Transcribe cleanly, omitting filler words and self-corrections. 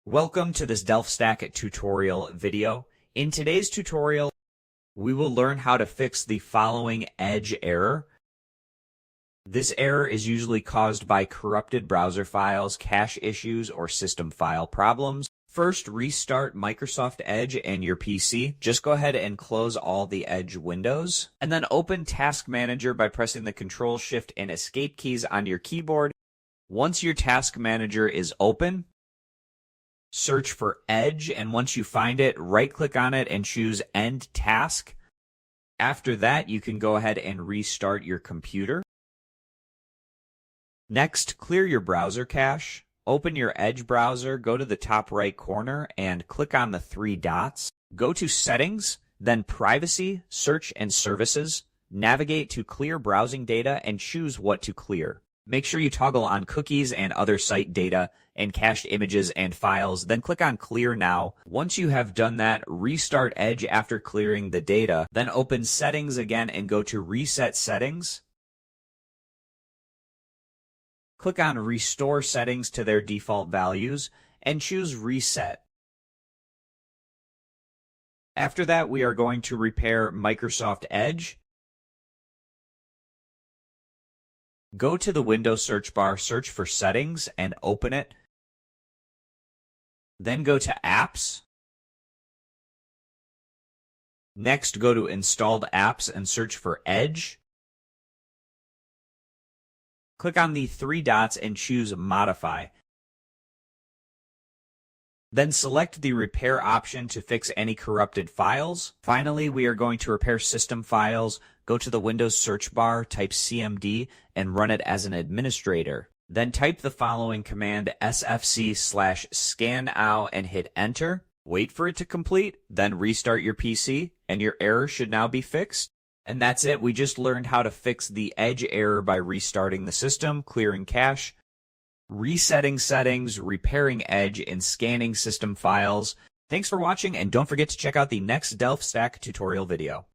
Welcome to this DelphStack tutorial video. In today's tutorial, we will learn how to fix the following edge error. This error is usually caused by corrupted browser files, cache issues, or system file problems. First, restart Microsoft Edge and your PC. Just go ahead and close all the Edge windows, and then open Task Manager by pressing the Ctrl Shift and Escape keys on your keyboard. Once your Task Manager is open, search for Edge, and once you find it, right-click on it and choose End Task. After that, you can go ahead and restart your computer. Next, clear your browser cache. Open your Edge browser, go to the top right corner, and click on the three dots. Go to Settings, then Privacy, Search, and Services. Navigate to Clear Browsing Data and choose what to clear. Make sure you toggle on cookies and other site data and cached images and files, then click on Clear Now. Once you have done that, restart Edge after clearing the data, then open Settings again and go to Reset Settings. Click on Restore Settings to their default values and choose Reset. After that, we are going to repair Microsoft Edge. Go to the Windows search bar, search for Settings, and open it. Then go to Apps. Next, go to Installed Apps and search for Edge. Click on the three dots and choose Modify. Then select the Repair option to fix any corrupted files. Finally, we are going to repair system files. Go to the Windows search bar, type CMD, and run it as an administrator. Then type the following command, sfc/scannow, and hit Enter. Wait for it to complete, then restart your PC, and your error should now be fixed. And that's it. We just learned how to fix the Edge error by restarting the system, clearing cache, resetting settings, repairing Edge, and scanning system files. Thanks for watching, and don't forget to check out the next DelphStack tutorial video.